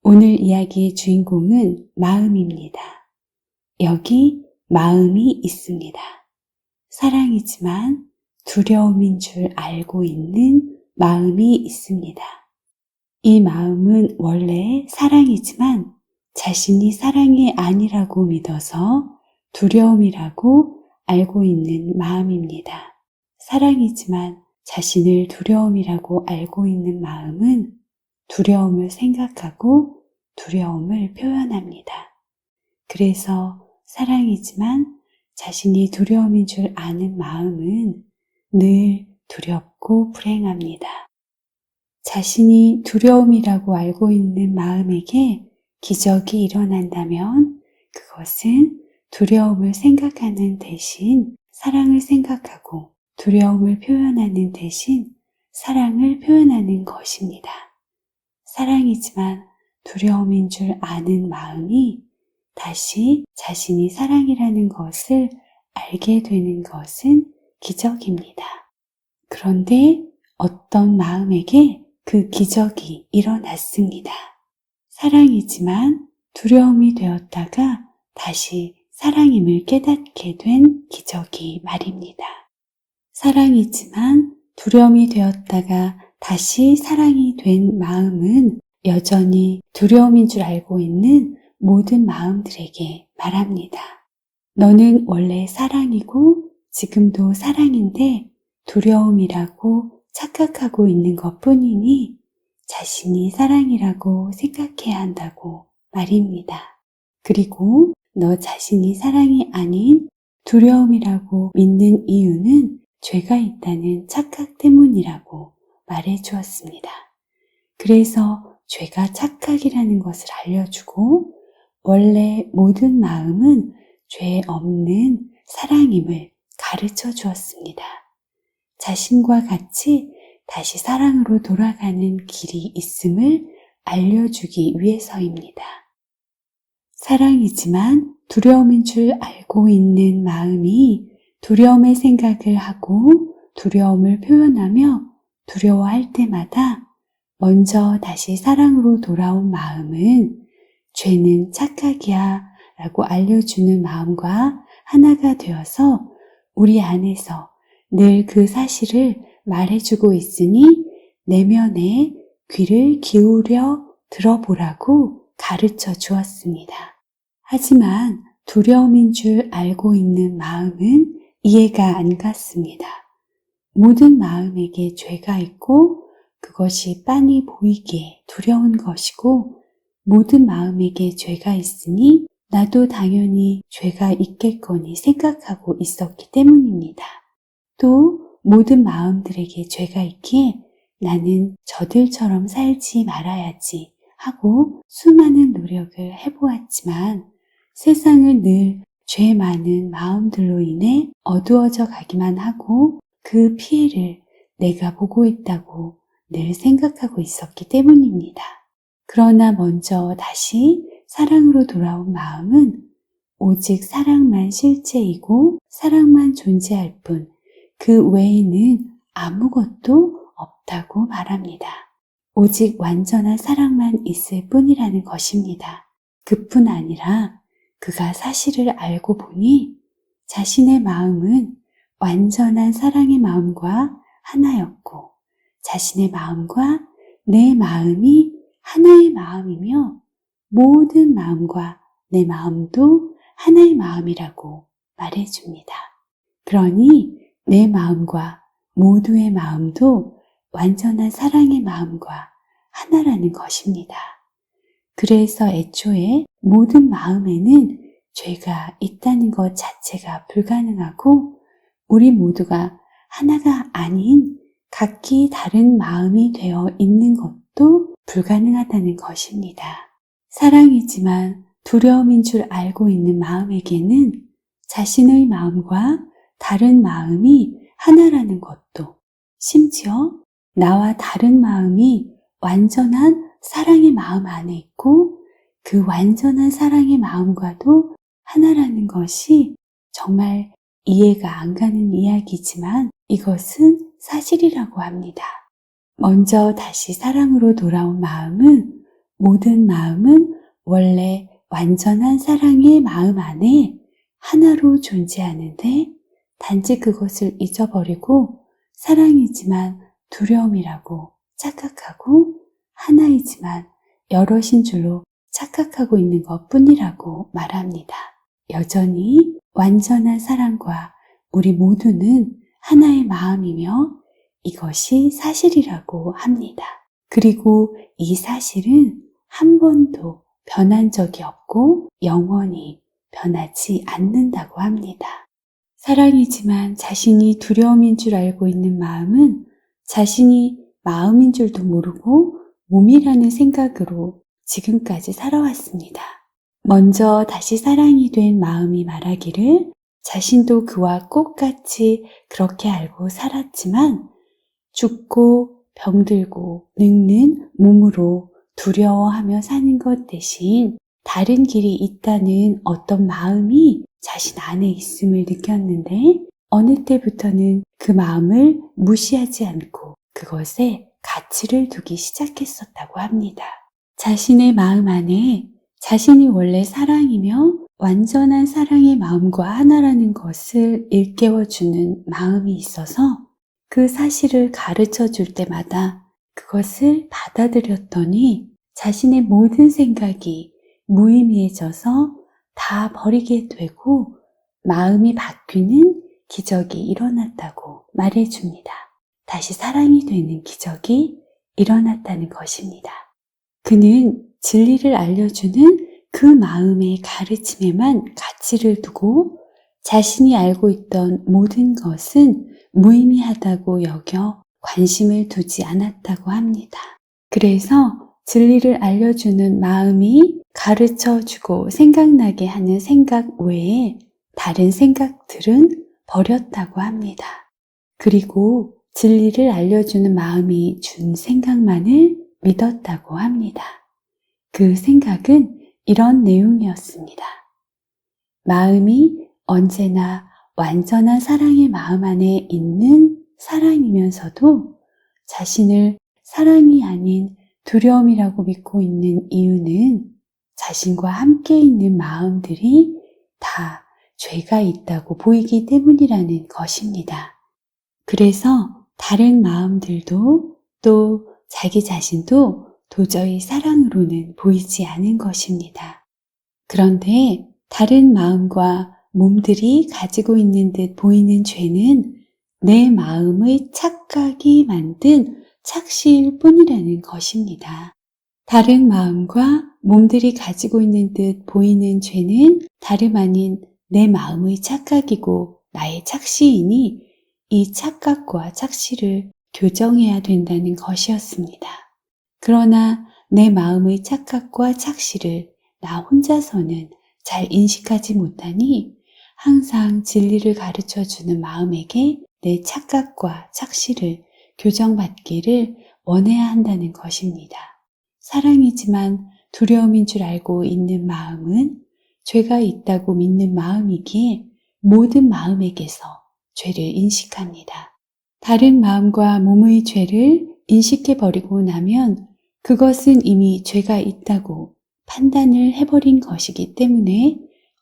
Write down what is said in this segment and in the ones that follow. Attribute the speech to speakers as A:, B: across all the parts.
A: 오늘 이야기의 주인공은 마음입니다. 여기 마음이 있습니다. 사랑이지만 두려움인 줄 알고 있는 마음이 있습니다. 이 마음은 원래 사랑이지만 자신이 사랑이 아니라고 믿어서 두려움이라고 알고 있는 마음입니다. 사랑이지만 자신을 두려움이라고 알고 있는 마음은 두려움을 생각하고 두려움을 표현합니다. 그래서 사랑이지만 자신이 두려움인 줄 아는 마음은 늘 두렵고 불행합니다. 자신이 두려움이라고 알고 있는 마음에게 기적이 일어난다면 그것은 두려움을 생각하는 대신 사랑을 생각하고 두려움을 표현하는 대신 사랑을 표현하는 것입니다. 사랑이지만 두려움인 줄 아는 마음이 다시 자신이 사랑이라는 것을 알게 되는 것은 기적입니다. 그런데 어떤 마음에게 그 기적이 일어났습니다. 사랑이지만 두려움이 되었다가 다시 사랑임을 깨닫게 된 기적이 말입니다. 사랑이지만 두려움이 되었다가 다시 사랑이 된 마음은 여전히 두려움인 줄 알고 있는 모든 마음들에게 말합니다. 너는 원래 사랑이고 지금도 사랑인데 두려움이라고 착각하고 있는 것뿐이니 자신이 사랑이라고 생각해야 한다고 말입니다. 그리고 너 자신이 사랑이 아닌 두려움이라고 믿는 이유는 죄가 있다는 착각 때문이라고 말해 주었습니다. 그래서 죄가 착각이라는 것을 알려주고 원래 모든 마음은 죄 없는 사랑임을 가르쳐 주었습니다. 자신과 같이 다시 사랑으로 돌아가는 길이 있음을 알려주기 위해서입니다. 사랑이지만 두려움인 줄 알고 있는 마음이 두려움의 생각을 하고 두려움을 표현하며 두려워할 때마다 먼저 다시 사랑으로 돌아온 마음은 죄는 착각이야 라고 알려주는 마음과 하나가 되어서 우리 안에서 늘 그 사실을 말해주고 있으니 내면에 귀를 기울여 들어보라고 가르쳐 주었습니다. 하지만 두려움인 줄 알고 있는 마음은 이해가 안 갔습니다. 모든 마음에게 죄가 있고 그것이 빤히 보이기에 두려운 것이고 모든 마음에게 죄가 있으니 나도 당연히 죄가 있겠거니 생각하고 있었기 때문입니다. 또 모든 마음들에게 죄가 있기에 나는 저들처럼 살지 말아야지 하고 수많은 노력을 해보았지만 세상은 늘 죄 많은 마음들로 인해 어두워져 가기만 하고 그 피해를 내가 보고 있다고 늘 생각하고 있었기 때문입니다. 그러나 먼저 다시 사랑으로 돌아온 마음은 오직 사랑만 실체이고 사랑만 존재할 뿐 그 외에는 아무것도 없다고 말합니다. 오직 완전한 사랑만 있을 뿐이라는 것입니다. 그뿐 아니라 그가 사실을 알고 보니 자신의 마음은 완전한 사랑의 마음과 하나였고 자신의 마음과 내 마음이 하나의 마음이며 모든 마음과 내 마음도 하나의 마음이라고 말해줍니다. 그러니 내 마음과 모두의 마음도 완전한 사랑의 마음과 하나라는 것입니다. 그래서 애초에 모든 마음에는 죄가 있다는 것 자체가 불가능하고 우리 모두가 하나가 아닌 각기 다른 마음이 되어 있는 것도 불가능하다는 것입니다. 사랑이지만 두려움인 줄 알고 있는 마음에게는 자신의 마음과 다른 마음이 하나라는 것도 심지어 나와 다른 마음이 완전한 사랑의 마음 안에 있고 그 완전한 사랑의 마음과도 하나라는 것이 정말 이해가 안 가는 이야기지만 이것은 사실이라고 합니다. 먼저 다시 사랑으로 돌아온 마음은 모든 마음은 원래 완전한 사랑의 마음 안에 하나로 존재하는데 단지 그것을 잊어버리고 사랑이지만 두려움이라고 착각하고 하나이지만 여럿인 줄로 착각하고 있는 것뿐이라고 말합니다. 여전히 완전한 사랑과 우리 모두는 하나의 마음이며 이것이 사실이라고 합니다. 그리고 이 사실은 한 번도 변한 적이 없고 영원히 변하지 않는다고 합니다. 사랑이지만 자신이 두려움인 줄 알고 있는 마음은 자신이 마음인 줄도 모르고 몸이라는 생각으로 지금까지 살아왔습니다. 먼저 다시 사랑이 된 마음이 말하기를 자신도 그와 똑같이 그렇게 알고 살았지만 죽고 병들고 늙는 몸으로 두려워하며 사는 것 대신 다른 길이 있다는 어떤 마음이 자신 안에 있음을 느꼈는데 어느 때부터는 그 마음을 무시하지 않고 그것에 가치를 두기 시작했었다고 합니다. 자신의 마음 안에 자신이 원래 사랑이며 완전한 사랑의 마음과 하나라는 것을 일깨워주는 마음이 있어서 그 사실을 가르쳐 줄 때마다 그것을 받아들였더니 자신의 모든 생각이 무의미해져서 다 버리게 되고 마음이 바뀌는 기적이 일어났다고 말해줍니다. 다시 사랑이 되는 기적이 일어났다는 것입니다. 그는 진리를 알려주는 그 마음의 가르침에만 가치를 두고 자신이 알고 있던 모든 것은 무의미하다고 여겨 관심을 두지 않았다고 합니다. 그래서 진리를 알려주는 마음이 가르쳐주고 생각나게 하는 생각 외에 다른 생각들은 버렸다고 합니다. 그리고 진리를 알려주는 마음이 준 생각만을 믿었다고 합니다. 그 생각은 이런 내용이었습니다. 마음이 언제나 완전한 사랑의 마음 안에 있는 사랑이면서도 자신을 사랑이 아닌 두려움이라고 믿고 있는 이유는 자신과 함께 있는 마음들이 다 죄가 있다고 보이기 때문이라는 것입니다. 그래서 다른 마음들도 또 자기 자신도 도저히 사랑으로는 보이지 않은 것입니다. 그런데 다른 마음과 몸들이 가지고 있는 듯 보이는 죄는 내 마음의 착각이 만든 착시일 뿐이라는 것입니다. 다른 마음과 몸들이 가지고 있는 듯 보이는 죄는 다름 아닌 내 마음의 착각이고 나의 착시이니 이 착각과 착시를 교정해야 된다는 것이었습니다. 그러나 내 마음의 착각과 착시를 나 혼자서는 잘 인식하지 못하니 항상 진리를 가르쳐주는 마음에게 내 착각과 착시를 교정받기를 원해야 한다는 것입니다. 사랑이지만 두려움인 줄 알고 있는 마음은 죄가 있다고 믿는 마음이기에 모든 마음에게서 죄를 인식합니다. 다른 마음과 몸의 죄를 인식해버리고 나면 그것은 이미 죄가 있다고 판단을 해버린 것이기 때문에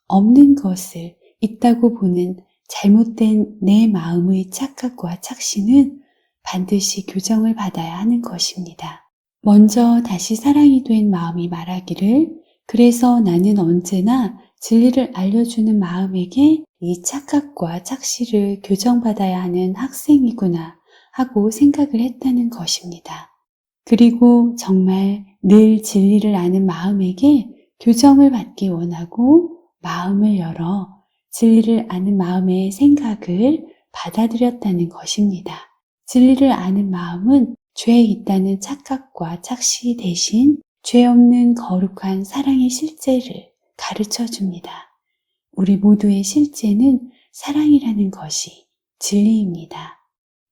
A: 없는 것을 있다고 보는 잘못된 내 마음의 착각과 착시는 반드시 교정을 받아야 하는 것입니다. 먼저 다시 사랑이 된 마음이 말하기를 그래서 나는 언제나 진리를 알려주는 마음에게 이 착각과 착시를 교정받아야 하는 학생이구나 하고 생각을 했다는 것입니다. 그리고 정말 늘 진리를 아는 마음에게 교정을 받기 원하고 마음을 열어 진리를 아는 마음의 생각을 받아들였다는 것입니다. 진리를 아는 마음은 죄에 있다는 착각과 착시 대신 죄 없는 거룩한 사랑의 실제를 가르쳐 줍니다. 우리 모두의 실제는 사랑이라는 것이 진리입니다.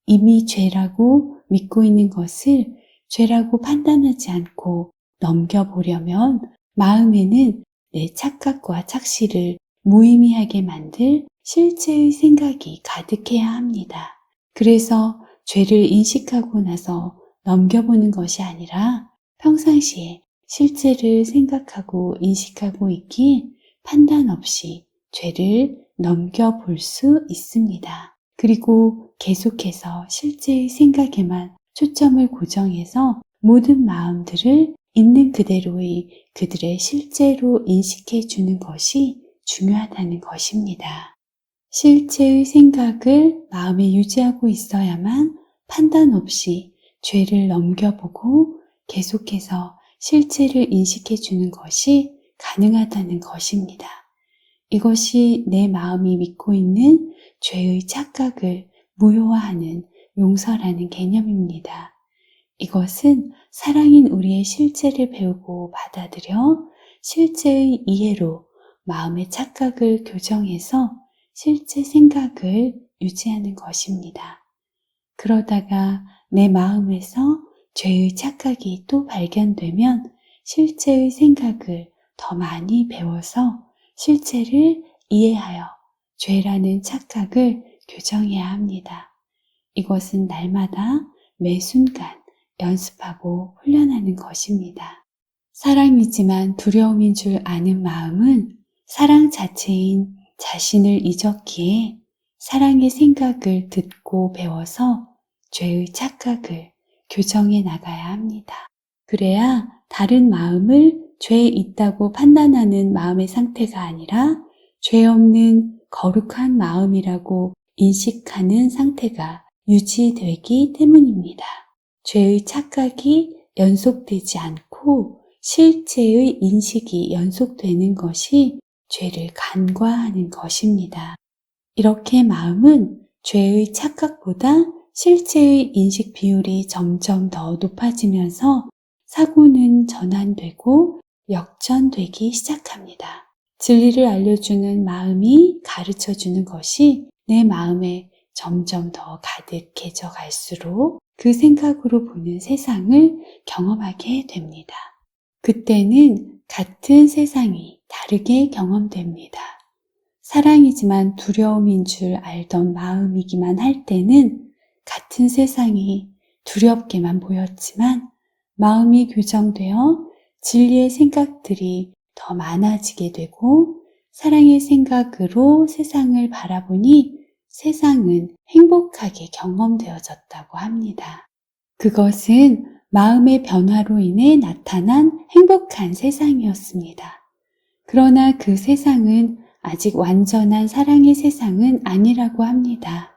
A: 이미 죄라고 믿고 있는 것을 죄라고 판단하지 않고 넘겨보려면 마음에는 내 착각과 착시를 무의미하게 만들 실제의 생각이 가득해야 합니다. 그래서 죄를 인식하고 나서 넘겨보는 것이 아니라 평상시에 실제를 생각하고 인식하고 있기에 판단 없이 죄를 넘겨볼 수 있습니다. 그리고 계속해서 실제의 생각에만 초점을 고정해서 모든 마음들을 있는 그대로의 그들의 실제로 인식해 주는 것이 중요하다는 것입니다. 실제의 생각을 마음에 유지하고 있어야만 판단 없이 죄를 넘겨보고 계속해서 실제를 인식해 주는 것이 가능하다는 것입니다. 이것이 내 마음이 믿고 있는 죄의 착각을 무효화하는 용서라는 개념입니다. 이것은 사랑인 우리의 실제를 배우고 받아들여 실제의 이해로 마음의 착각을 교정해서 실제 생각을 유지하는 것입니다. 그러다가 내 마음에서 죄의 착각이 또 발견되면 실제의 생각을 더 많이 배워서 실제를 이해하여 죄라는 착각을 교정해야 합니다. 이것은 날마다 매 순간 연습하고 훈련하는 것입니다. 사랑이지만 두려움인 줄 아는 마음은 사랑 자체인 자신을 잊었기에 사랑의 생각을 듣고 배워서 죄의 착각을 교정해 나가야 합니다. 그래야 다른 마음을 죄에 있다고 판단하는 마음의 상태가 아니라 죄 없는 거룩한 마음이라고 인식하는 상태가 유지되기 때문입니다. 죄의 착각이 연속되지 않고 실제의 인식이 연속되는 것이 죄를 간과하는 것입니다. 이렇게 마음은 죄의 착각보다 실제의 인식 비율이 점점 더 높아지면서 사고는 전환되고 역전되기 시작합니다. 진리를 알려주는 마음이 가르쳐주는 것이 내 마음에 점점 더 가득해져 갈수록 그 생각으로 보는 세상을 경험하게 됩니다. 그때는 같은 세상이 다르게 경험됩니다. 사랑이지만 두려움인 줄 알던 마음이기만 할 때는 같은 세상이 두렵게만 보였지만 마음이 교정되어 진리의 생각들이 더 많아지게 되고 사랑의 생각으로 세상을 바라보니 세상은 행복하게 경험되어졌다고 합니다. 그것은 마음의 변화로 인해 나타난 행복한 세상이었습니다. 그러나 그 세상은 아직 완전한 사랑의 세상은 아니라고 합니다.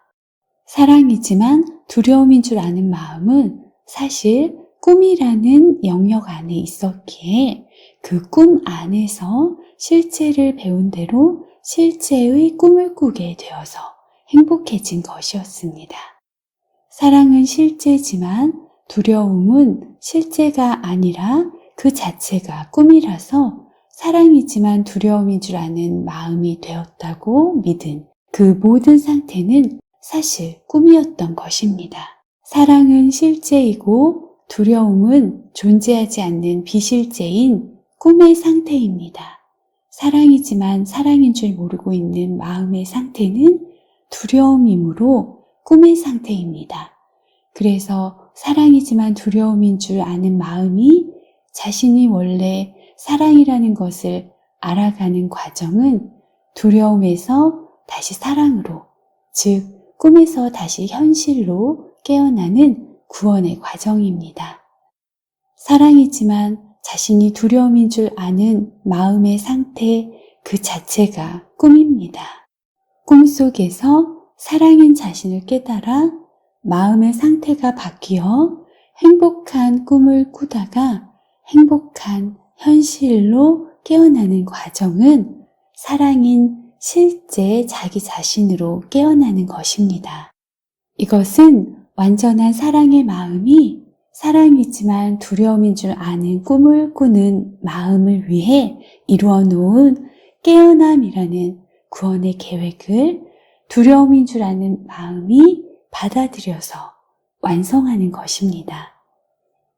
A: 사랑이지만 두려움인 줄 아는 마음은 사실 꿈이라는 영역 안에 있었기에 그 꿈 안에서 실제를 배운 대로 실제의 꿈을 꾸게 되어서 행복해진 것이었습니다. 사랑은 실제지만 두려움은 실제가 아니라 그 자체가 꿈이라서 사랑이지만 두려움인 줄 아는 마음이 되었다고 믿은 그 모든 상태는 사실 꿈이었던 것입니다. 사랑은 실제이고 두려움은 존재하지 않는 비실제인 꿈의 상태입니다. 사랑이지만 사랑인 줄 모르고 있는 마음의 상태는 두려움이므로 꿈의 상태입니다. 그래서 사랑이지만 두려움인 줄 아는 마음이 자신이 원래 사랑이라는 것을 알아가는 과정은 두려움에서 다시 사랑으로, 즉 꿈에서 다시 현실로 깨어나는 구원의 과정입니다. 사랑이지만 자신이 두려움인 줄 아는 마음의 상태 그 자체가 꿈입니다. 꿈속에서 사랑인 자신을 깨달아 마음의 상태가 바뀌어 행복한 꿈을 꾸다가 행복한 현실로 깨어나는 과정은 사랑인 실제 자기 자신으로 깨어나는 것입니다. 이것은 완전한 사랑의 마음이 사랑이지만 두려움인 줄 아는 꿈을 꾸는 마음을 위해 이루어 놓은 깨어남이라는 구원의 계획을 두려움인 줄 아는 마음이 받아들여서 완성하는 것입니다.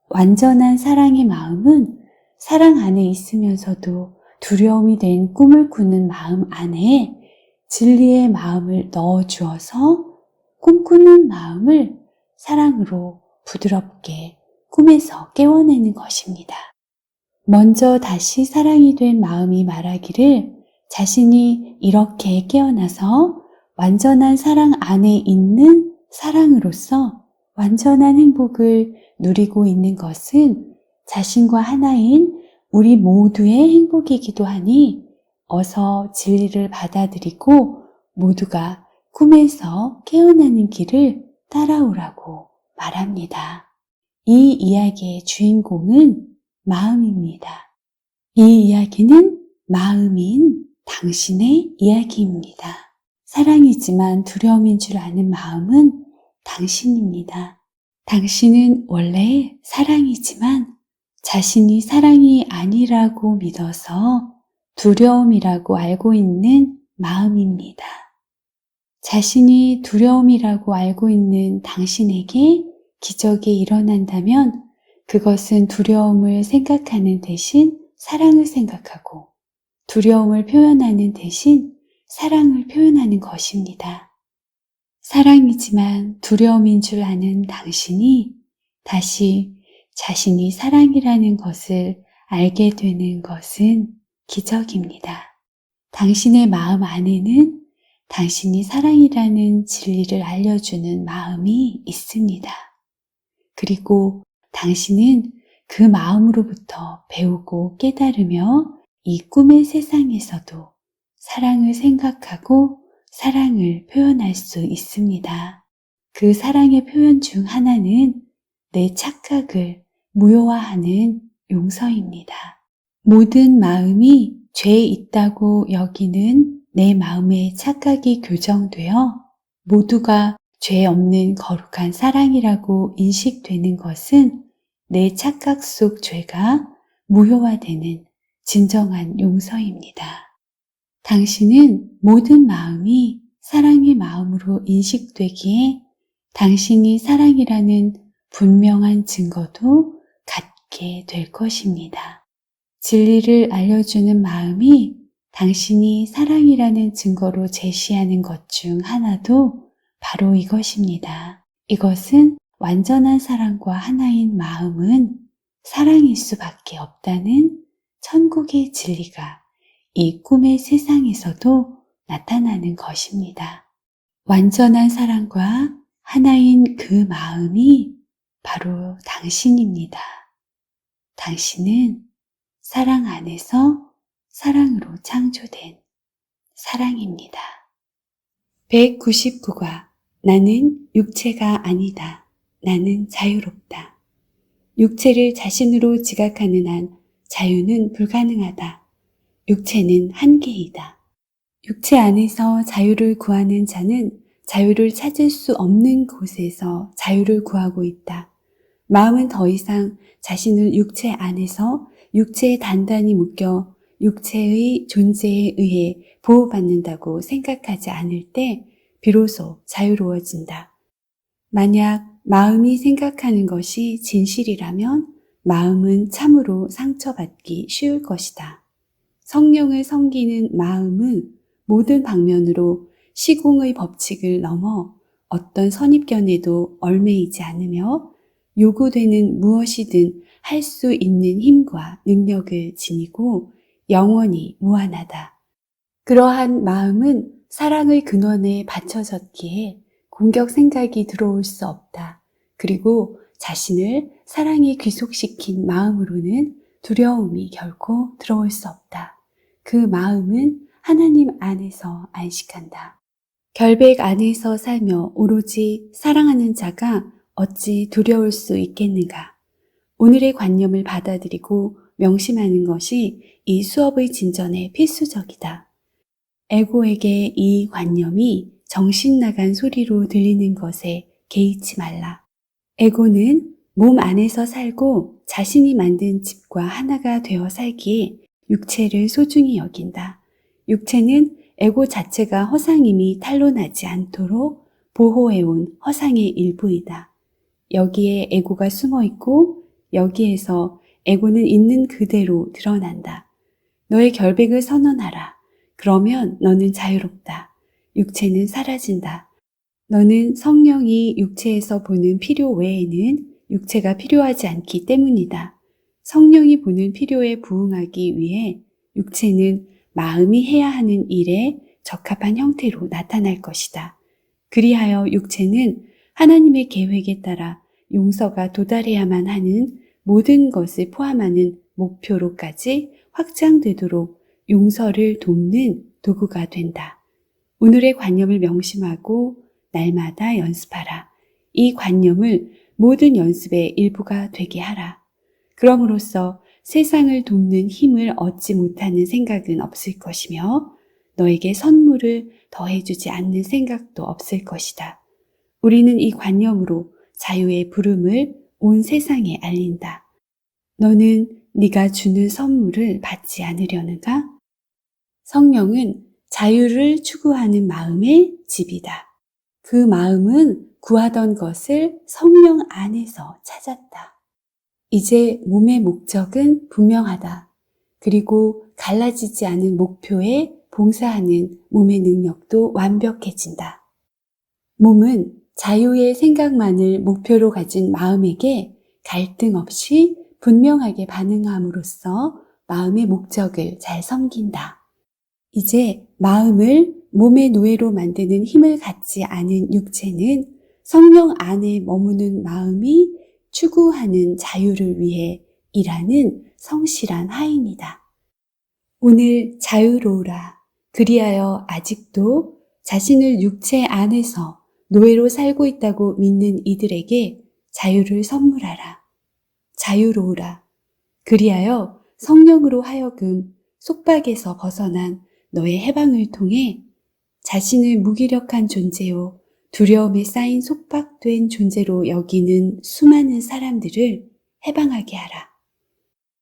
A: 완전한 사랑의 마음은 사랑 안에 있으면서도 두려움이 된 꿈을 꾸는 마음 안에 진리의 마음을 넣어 주어서 꿈꾸는 마음을 사랑으로 부드럽게 꿈에서 깨워내는 것입니다. 먼저 다시 사랑이 된 마음이 말하기를 자신이 이렇게 깨어나서 완전한 사랑 안에 있는 사랑으로서 완전한 행복을 누리고 있는 것은 자신과 하나인 우리 모두의 행복이기도 하니 어서 진리를 받아들이고 모두가 꿈에서 깨어나는 길을 따라오라고 말합니다. 이 이야기의 주인공은 마음입니다. 이 이야기는 마음인 당신의 이야기입니다. 사랑이지만 두려움인 줄 아는 마음은 당신입니다. 당신은 원래 사랑이지만 자신이 사랑이 아니라고 믿어서 두려움이라고 알고 있는 마음입니다. 자신이 두려움이라고 알고 있는 당신에게 기적이 일어난다면 그것은 두려움을 생각하는 대신 사랑을 생각하고 두려움을 표현하는 대신 사랑을 표현하는 것입니다. 사랑이지만 두려움인 줄 아는 당신이 다시 자신이 사랑이라는 것을 알게 되는 것은 기적입니다. 당신의 마음 안에는 당신이 사랑이라는 진리를 알려주는 마음이 있습니다. 그리고 당신은 그 마음으로부터 배우고 깨달으며 이 꿈의 세상에서도 사랑을 생각하고 사랑을 표현할 수 있습니다. 그 사랑의 표현 중 하나는 내 착각을 무효화하는 용서입니다. 모든 마음이 죄에 있다고 여기는 내 마음의 착각이 교정되어 모두가 죄 없는 거룩한 사랑이라고 인식되는 것은 내 착각 속 죄가 무효화되는 진정한 용서입니다. 당신은 모든 마음이 사랑의 마음으로 인식되기에 당신이 사랑이라는 분명한 증거도 갖게 될 것입니다. 진리를 알려주는 마음이 당신이 사랑이라는 증거로 제시하는 것 중 하나도 바로 이것입니다. 이것은 완전한 사랑과 하나인 마음은 사랑일 수밖에 없다는 천국의 진리가 이 꿈의 세상에서도 나타나는 것입니다. 완전한 사랑과 하나인 그 마음이 바로 당신입니다. 당신은 사랑 안에서 사랑으로 창조된 사랑입니다. 199과 나는 육체가 아니다. 나는 자유롭다. 육체를 자신으로 지각하는 한 자유는 불가능하다. 육체는 한계이다. 육체 안에서 자유를 구하는 자는 자유를 찾을 수 없는 곳에서 자유를 구하고 있다. 마음은 더 이상 자신을 육체 안에서 육체에 단단히 묶여 육체의 존재에 의해 보호받는다고 생각하지 않을 때 비로소 자유로워진다. 만약 마음이 생각하는 것이 진실이라면 마음은 참으로 상처받기 쉬울 것이다. 성령을 섬기는 마음은 모든 방면으로 시공의 법칙을 넘어 어떤 선입견에도 얽매이지 않으며 요구되는 무엇이든 할 수 있는 힘과 능력을 지니고 영원히 무한하다. 그러한 마음은 사랑의 근원에 받쳐졌기에 공격 생각이 들어올 수 없다. 그리고 자신을 사랑에 귀속시킨 마음으로는 두려움이 결코 들어올 수 없다. 그 마음은 하나님 안에서 안식한다. 결백 안에서 살며 오로지 사랑하는 자가 어찌 두려울 수 있겠는가? 오늘의 관념을 받아들이고 명심하는 것이 이 수업의 진전에 필수적이다. 에고에게 이 관념이 정신 나간 소리로 들리는 것에 개의치 말라. 에고는 몸 안에서 살고 자신이 만든 집과 하나가 되어 살기에 육체를 소중히 여긴다. 육체는 에고 자체가 허상임이 탄로나지 않도록 보호해온 허상의 일부이다. 여기에 에고가 숨어있고 여기에서 에고는 있는 그대로 드러난다. 너의 결백을 선언하라. 그러면 너는 자유롭다. 육체는 사라진다. 너는 성령이 육체에서 보는 필요 외에는 육체가 필요하지 않기 때문이다. 성령이 보는 필요에 부응하기 위해 육체는 마음이 해야 하는 일에 적합한 형태로 나타날 것이다. 그리하여 육체는 하나님의 계획에 따라 용서가 도달해야만 하는 모든 것을 포함하는 목표로까지 확장되도록 용서를 돕는 도구가 된다. 오늘의 관념을 명심하고 날마다 연습하라. 이 관념을 모든 연습의 일부가 되게 하라. 그럼으로써 세상을 돕는 힘을 얻지 못하는 생각은 없을 것이며 너에게 선물을 더해주지 않는 생각도 없을 것이다. 우리는 이 관념으로 자유의 부름을 온 세상에 알린다. 너는 네가 주는 선물을 받지 않으려는가? 성령은 자유를 추구하는 마음의 집이다. 그 마음은 구하던 것을 성령 안에서 찾았다. 이제 몸의 목적은 분명하다. 그리고 갈라지지 않은 목표에 봉사하는 몸의 능력도 완벽해진다. 몸은 자유의 생각만을 목표로 가진 마음에게 갈등 없이 분명하게 반응함으로써 마음의 목적을 잘 섬긴다. 이제 마음을 몸의 노예로 만드는 힘을 갖지 않은 육체는 성령 안에 머무는 마음이 추구하는 자유를 위해 일하는 성실한 하인이다. 오늘 자유로우라. 그리하여 아직도 자신을 육체 안에서 노예로 살고 있다고 믿는 이들에게 자유를 선물하라. 자유로우라. 그리하여 성령으로 하여금 속박에서 벗어난 너의 해방을 통해 자신을 무기력한 존재요, 두려움에 쌓인 속박된 존재로 여기는 수많은 사람들을 해방하게 하라.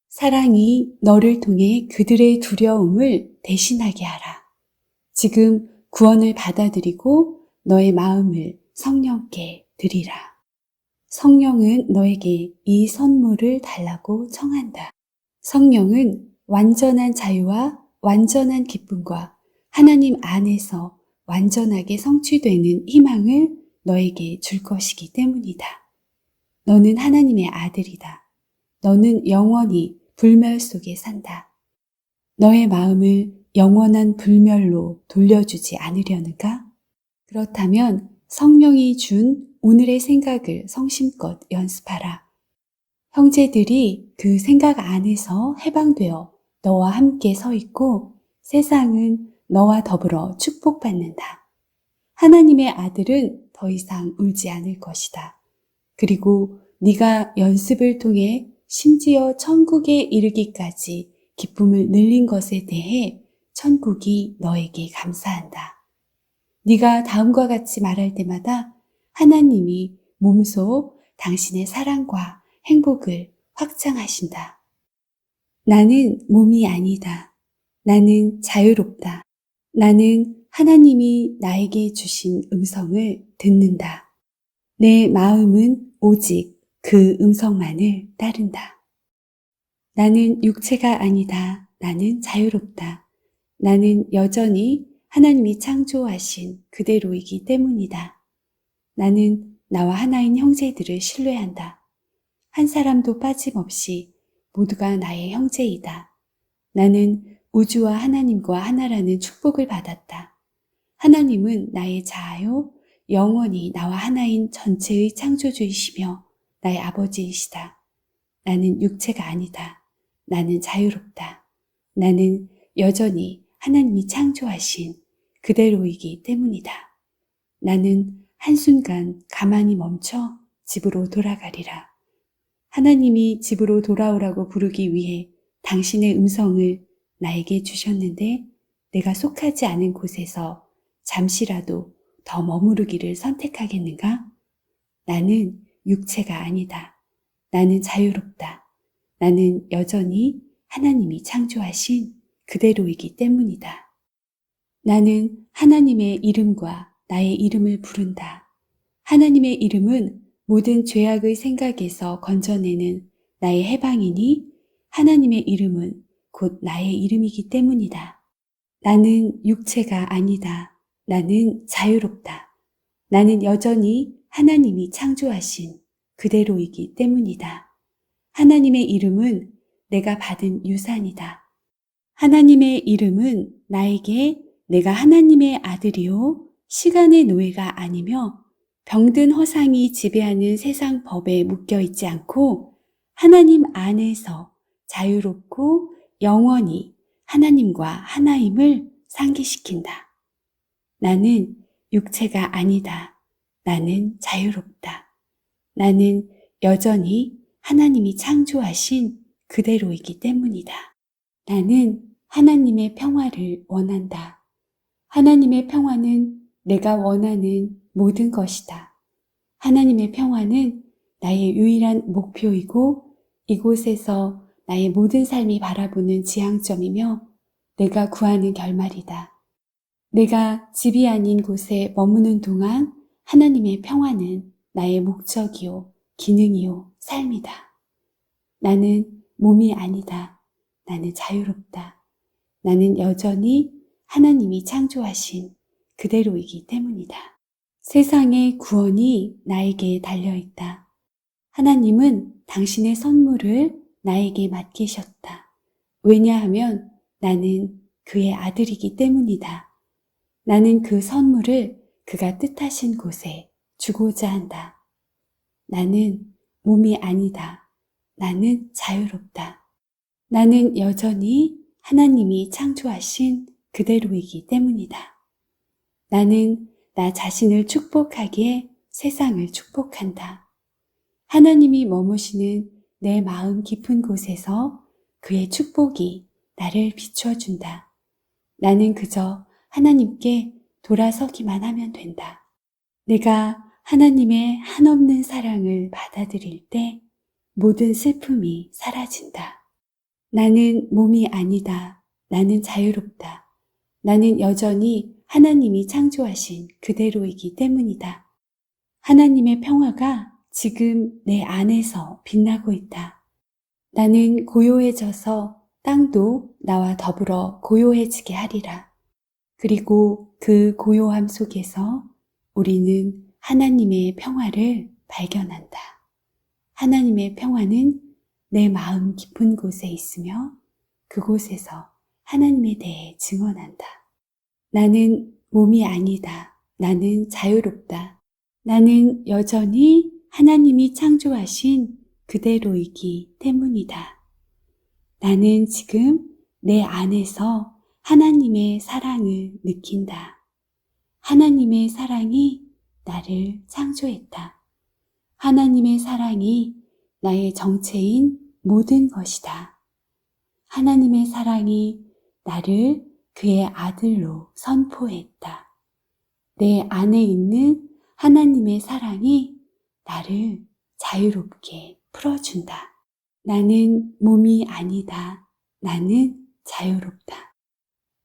A: 사랑이 너를 통해 그들의 두려움을 대신하게 하라. 지금 구원을 받아들이고 너의 마음을 성령께 드리라. 성령은 너에게 이 선물을 달라고 청한다. 성령은 완전한 자유와 완전한 기쁨과 하나님 안에서 완전하게 성취되는 희망을 너에게 줄 것이기 때문이다. 너는 하나님의 아들이다. 너는 영원히 불멸 속에 산다. 너의 마음을 영원한 불멸로 돌려주지 않으려는가? 그렇다면 성령이 준 오늘의 생각을 성심껏 연습하라. 형제들이 그 생각 안에서 해방되어 너와 함께 서 있고 세상은 너와 더불어 축복받는다. 하나님의 아들은 더 이상 울지 않을 것이다. 그리고 네가 연습을 통해 심지어 천국에 이르기까지 기쁨을 늘린 것에 대해 천국이 너에게 감사한다. 네가 다음과 같이 말할 때마다 하나님이 몸소 당신의 사랑과 행복을 확장하신다. 나는 몸이 아니다. 나는 자유롭다. 나는 하나님이 나에게 주신 음성을 듣는다. 내 마음은 오직 그 음성만을 따른다. 나는 육체가 아니다. 나는 자유롭다. 나는 여전히 하나님이 창조하신 그대로이기 때문이다. 나는 나와 하나인 형제들을 신뢰한다. 한 사람도 빠짐없이 모두가 나의 형제이다. 나는 우주와 하나님과 하나라는 축복을 받았다. 하나님은 나의 자아요, 영원히 나와 하나인 전체의 창조주이시며 나의 아버지이시다. 나는 육체가 아니다. 나는 자유롭다. 나는 여전히 하나님이 창조하신 그대로이기 때문이다. 나는 한순간 가만히 멈춰 집으로 돌아가리라. 하나님이 집으로 돌아오라고 부르기 위해 당신의 음성을 나에게 주셨는데 내가 속하지 않은 곳에서 잠시라도 더 머무르기를 선택하겠는가? 나는 육체가 아니다. 나는 자유롭다. 나는 여전히 하나님이 창조하신 그대로이기 때문이다. 나는 하나님의 이름과 나의 이름을 부른다. 하나님의 이름은 모든 죄악의 생각에서 건져내는 나의 해방이니 하나님의 이름은 곧 나의 이름이기 때문이다. 나는 육체가 아니다. 나는 자유롭다. 나는 여전히 하나님이 창조하신 그대로이기 때문이다. 하나님의 이름은 내가 받은 유산이다. 하나님의 이름은 나에게 내가 하나님의 아들이요 시간의 노예가 아니며 병든 허상이 지배하는 세상 법에 묶여 있지 않고 하나님 안에서 자유롭고 영원히 하나님과 하나임을 상기시킨다. 나는 육체가 아니다. 나는 자유롭다. 나는 여전히 하나님이 창조하신 그대로이기 때문이다. 나는 하나님의 평화를 원한다. 하나님의 평화는 내가 원하는 모든 것이다. 하나님의 평화는 나의 유일한 목표이고 이곳에서 나의 모든 삶이 바라보는 지향점이며 내가 구하는 결말이다. 내가 집이 아닌 곳에 머무는 동안 하나님의 평화는 나의 목적이요, 기능이요, 삶이다. 나는 몸이 아니다. 나는 자유롭다. 나는 여전히 하나님이 창조하신 그대로이기 때문이다. 세상의 구원이 나에게 달려있다. 하나님은 당신의 선물을 나에게 맡기셨다. 왜냐하면 나는 그의 아들이기 때문이다. 나는 그 선물을 그가 뜻하신 곳에 주고자 한다. 나는 몸이 아니다. 나는 자유롭다. 나는 여전히 하나님이 창조하신 그대로이기 때문이다. 나는 나 자신을 축복하기에 세상을 축복한다. 하나님이 머무시는 내 마음 깊은 곳에서 그의 축복이 나를 비추어준다. 나는 그저 하나님께 돌아서기만 하면 된다. 내가 하나님의 한없는 사랑을 받아들일 때 모든 슬픔이 사라진다. 나는 몸이 아니다. 나는 자유롭다. 나는 여전히 하나님이 창조하신 그대로이기 때문이다. 하나님의 평화가 지금 내 안에서 빛나고 있다. 나는 고요해져서 땅도 나와 더불어 고요해지게 하리라. 그리고 그 고요함 속에서 우리는 하나님의 평화를 발견한다. 하나님의 평화는 내 마음 깊은 곳에 있으며 그곳에서 하나님에 대해 증언한다. 나는 몸이 아니다. 나는 자유롭다. 나는 여전히 하나님이 창조하신 그대로이기 때문이다. 나는 지금 내 안에서 하나님의 사랑을 느낀다. 하나님의 사랑이 나를 창조했다. 하나님의 사랑이 나의 정체인 모든 것이다. 하나님의 사랑이 나를 그의 아들로 선포했다. 내 안에 있는 하나님의 사랑이 나를 자유롭게 풀어준다. 나는 몸이 아니다. 나는 자유롭다.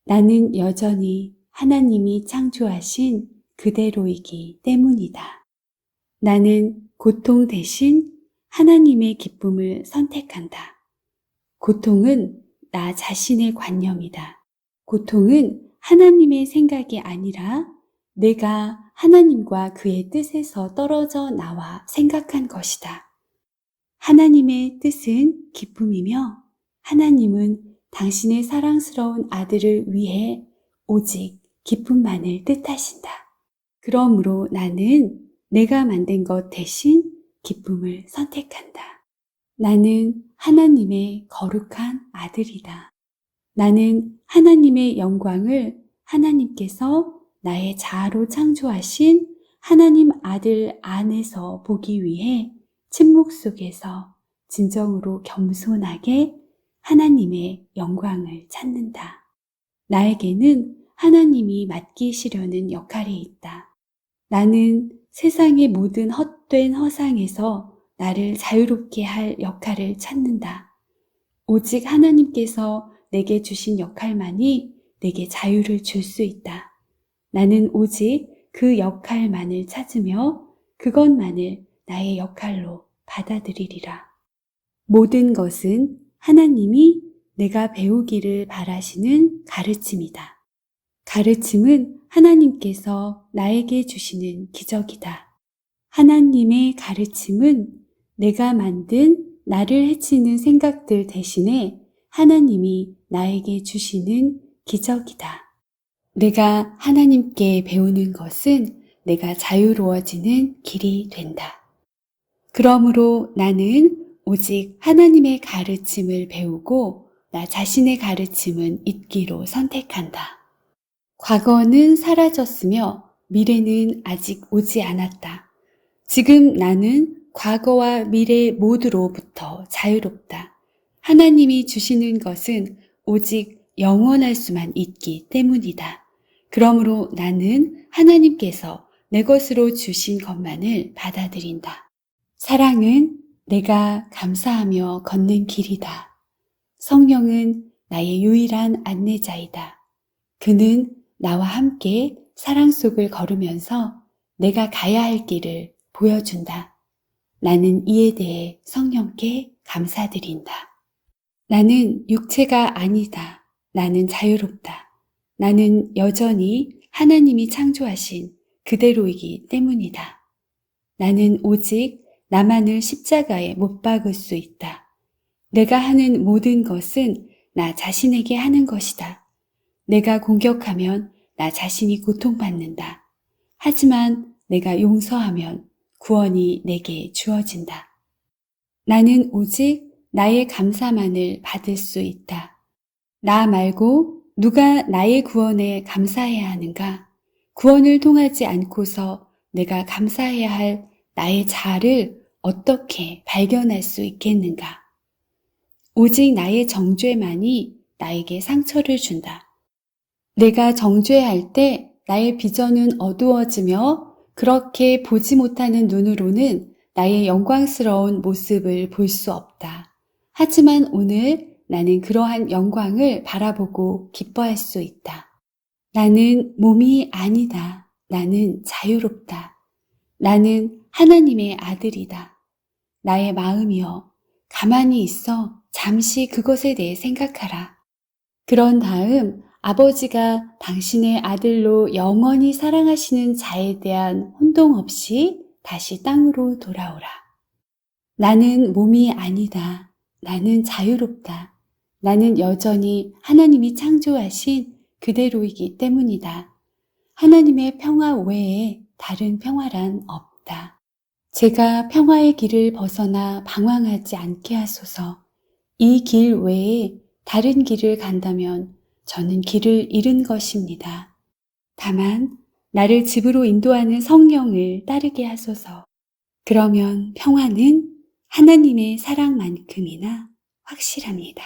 A: 나는 여전히 하나님이 창조하신 그대로이기 때문이다. 나는 고통 대신 하나님의 기쁨을 선택한다. 고통은 나 자신의 관념이다. 고통은 하나님의 생각이 아니라 내가 하나님과 그의 뜻에서 떨어져 나와 생각한 것이다. 하나님의 뜻은 기쁨이며 하나님은 당신의 사랑스러운 아들을 위해 오직 기쁨만을 뜻하신다. 그러므로 나는 내가 만든 것 대신 기쁨을 선택한다. 나는 하나님의 거룩한 아들이다. 나는 하나님의 영광을 하나님께서 나의 자아로 창조하신 하나님 아들 안에서 보기 위해 침묵 속에서 진정으로 겸손하게 하나님의 영광을 찾는다. 나에게는 하나님이 맡기시려는 역할이 있다. 나는 세상의 모든 헛된 허상에서 나를 자유롭게 할 역할을 찾는다. 오직 하나님께서 내게 주신 역할만이 내게 자유를 줄 수 있다. 나는 오직 그 역할만을 찾으며 그것만을 나의 역할로 받아들이리라. 모든 것은 하나님이 내가 배우기를 바라시는 가르침이다. 가르침은 하나님께서 나에게 주시는 기적이다. 하나님의 가르침은 내가 만든 나를 해치는 생각들 대신에 하나님이 나에게 주시는 기적이다. 내가 하나님께 배우는 것은 내가 자유로워지는 길이 된다. 그러므로 나는 오직 하나님의 가르침을 배우고 나 자신의 가르침은 잊기로 선택한다. 과거는 사라졌으며 미래는 아직 오지 않았다. 지금 나는 과거와 미래 모두로부터 자유롭다. 하나님이 주시는 것은 오직 영원할 수만 있기 때문이다. 그러므로 나는 하나님께서 내 것으로 주신 것만을 받아들인다. 사랑은 내가 감사하며 걷는 길이다. 성령은 나의 유일한 안내자이다. 그는 나와 함께 사랑 속을 걸으면서 내가 가야 할 길을 보여준다. 나는 이에 대해 성령께 감사드린다. 나는 육체가 아니다. 나는 자유롭다. 나는 여전히 하나님이 창조하신 그대로이기 때문이다. 나는 오직 나만을 십자가에 못 박을 수 있다. 내가 하는 모든 것은 나 자신에게 하는 것이다. 내가 공격하면 나 자신이 고통받는다. 하지만 내가 용서하면 구원이 내게 주어진다. 나는 오직 나의 감사만을 받을 수 있다. 나 말고 누가 나의 구원에 감사해야 하는가? 구원을 통하지 않고서 내가 감사해야 할 나의 자아를 어떻게 발견할 수 있겠는가? 오직 나의 정죄만이 나에게 상처를 준다. 내가 정죄할 때 나의 비전은 어두워지며 그렇게 보지 못하는 눈으로는 나의 영광스러운 모습을 볼 수 없다. 하지만 오늘 나는 그러한 영광을 바라보고 기뻐할 수 있다. 나는 몸이 아니다. 나는 자유롭다. 나는 하나님의 아들이다. 나의 마음이여, 가만히 있어 잠시 그것에 대해 생각하라. 그런 다음 아버지가 당신의 아들로 영원히 사랑하시는 자에 대한 혼동 없이 다시 땅으로 돌아오라. 나는 몸이 아니다. 나는 자유롭다. 나는 여전히 하나님이 창조하신 그대로이기 때문이다. 하나님의 평화 외에 다른 평화란 없다. 제가 평화의 길을 벗어나 방황하지 않게 하소서. 이 길 외에 다른 길을 간다면 저는 길을 잃은 것입니다. 다만 나를 집으로 인도하는 성령을 따르게 하소서. 그러면 평화는 하나님의 사랑만큼이나 확실합니다.